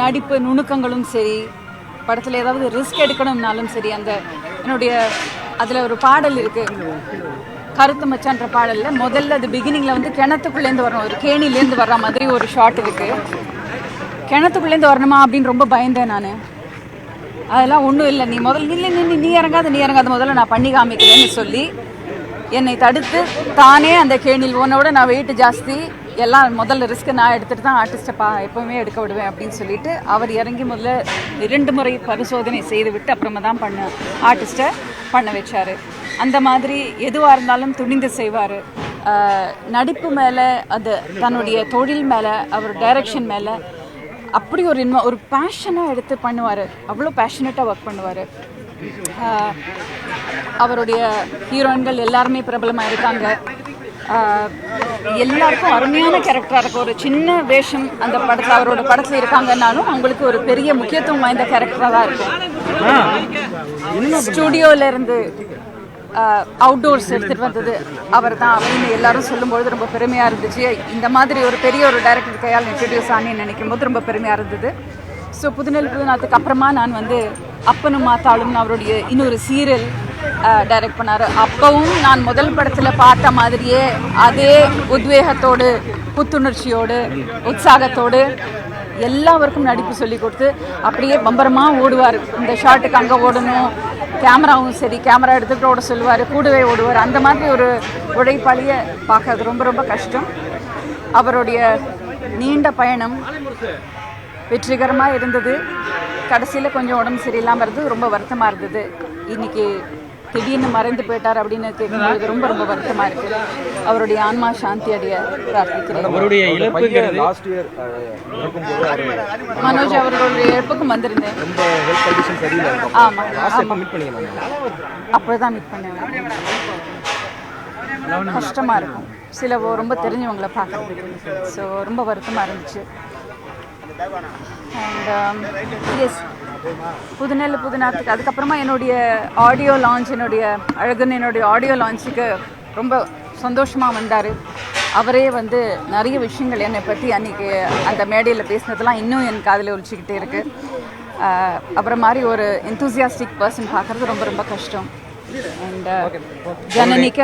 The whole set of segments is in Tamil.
நடிப்பு நுணுக்கங்களும் சரி, படத்தில் ஏதாவது ரிஸ்க் எடுக்கணும்னாலும் சரி, அந்த என்னுடைய அதில் ஒரு பாடல் இருக்குது, கருத்து மச்சான்ற பாடலில் முதல்ல அது பிகினிங்கில் வந்து கிணத்துக்குள்ளேருந்து வரணும், ஒரு கேணிலேருந்து வர்ற மாதிரி ஒரு ஷாட் இருக்குது. கிணத்துக்குள்ளேருந்து வரணுமா அப்படின்னு ரொம்ப பயந்தேன் நான். அதெல்லாம் ஒன்றும் இல்லை, நீ முதல்ல நீ இறங்காத முதல்ல நான் பண்ணி காமிக்கிறேன்னு சொல்லி என்னை தடுத்து தானே அந்த கேணில் உன்னோட நான் வெயிட் ஜாஸ்தி, எல்லாம் முதல்ல ரிஸ்க்கு நான் எடுத்துகிட்டு தான் ஆர்டிஸ்ட்டை எப்போவுமே எடுக்க விடுவேன் அப்படின்னு சொல்லிட்டு அவர் இறங்கி முதல்ல 2 முறை பரிசோதனை செய்து விட்டு அப்புறமா தான் ஆர்டிஸ்ட்டை பண்ண வச்சார். அந்த மாதிரி எதுவாக இருந்தாலும் துணிந்து செய்வார். நடிப்பு மேலே, அது தன்னுடைய தொழில் மேலே, அவர் டைரக்ஷன் மேலே அப்படி ஒரு பேஷனாக எடுத்து பண்ணுவார். அவ்வளோ பேஷனேட்டாக ஒர்க் பண்ணுவார். அவருடைய ஹீரோயின்கள் எல்லாருமே பிரபலமாக இருக்காங்க. எல்லாருக்கும் அருமையான கேரக்டராக இருக்கும். ஒரு சின்ன வேஷம் அந்த படத்தில் அவரோட படத்தில் இருக்காங்கன்னாலும் அவங்களுக்கு ஒரு பெரிய முக்கியத்துவம் வாய்ந்த கேரக்டராக தான் இருக்கும். ஸ்டூடியோவிலேருந்து அவுட்டோர்ஸ் எடுத்துகிட்டு வந்தது அவர் தான் அப்படின்னு எல்லாரும் சொல்லும்பொழுது ரொம்ப பெருமையாக இருந்துச்சு. இந்த மாதிரி ஒரு பெரிய ஒரு டைரக்டர் கையால் இன்ட்ரடியூஸ் ஆனேன்னு நினைக்கும் போது ரொம்ப பெருமையாக இருந்தது. ஸோ புதுநெல் புதுநாத்துக்கு அப்புறமா நான் வந்து அப்பனும் மாத்தாளும் அவருடைய இன்னொரு சீரியல் டைரக்ட் பண்ணார். அப்பவும் நான் முதல் படத்தில் பார்த்த மாதிரியே அதே உத்வேகத்தோடு, புத்துணர்ச்சியோடு, உற்சாகத்தோடு எல்லாருக்கும் நடிப்பு சொல்லி கொடுத்து அப்படியே பம்பரமாக ஓடுவார். இந்த ஷாட்டுக்கு அங்கே ஓடணும், கேமராவும் சரி, கேமரா எடுத்துகிட்டு ஓட சொல்லுவார், கூடவே ஓடுவார். அந்த மாதிரி ஒரு உழைப்பாளியை பார்க்கறது ரொம்ப ரொம்ப கஷ்டம். அவருடைய நீண்ட பயணம் வெற்றிகரமாக இருந்தது. கடைசியில் கொஞ்சம் உடம்பு சரியில்லாமல் இருந்தது, ரொம்ப வருத்தமாக இருந்தது. இன்றைக்கி திடீர்னு மறைந்து போயிட்டார் அப்படின்னு கேட்கும்போது ரொம்ப ரொம்ப வருத்தமாக இருக்குது. அவருடைய ஆன்மா சாந்தி அடைய பிரார்த்திக்கிறேன். மனோஜ் அவர்களுடைய இழப்புக்கும் வந்திருந்தேன். ஆமாம், அப்போ தான் மீட் பண்ணேன். கஷ்டமாக இருக்கும் சில ரொம்ப தெரிஞ்சவங்களை பார்க்குறதுக்கு. ஸோ ரொம்ப வருத்தமாக இருந்துச்சு. அண்ட் எஸ், புதுநெல் புதுநாத்துக்கு அதுக்கப்புறமா என்னுடைய ஆடியோ லான்ச், என்னுடைய ஆடியோ லான்ச்சுக்கு ரொம்ப சந்தோஷமாக வந்தார். அவரே வந்து நிறைய விஷயங்கள் என்னை பற்றி அன்றைக்கி அந்த மேடையில் பேசினதெல்லாம் இன்னும் என் காதில் ஒலிச்சிக்கிட்டே இருக்குது. அப்புறம் மாதிரி ஒரு எந்தூசியாஸ்டிக் பர்சன் பார்க்குறது ரொம்ப ரொம்ப கஷ்டம். அண்ட் ஜனனிக்கு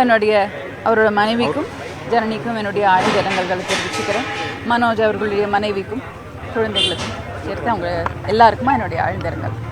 அவரோட மனைவிக்கும் ஜனனிக்கும் என்னுடைய ஆழ்ந்த இரங்கல்களை தெரிவிச்சுக்கிறேன். மனோஜ் அவர்களுடைய மனைவிக்கும் குழந்தைகளுக்கும் சேர்த்து அவங்க எல்லாருக்குமா என்னுடைய ஆழ்ந்த இரங்கல்.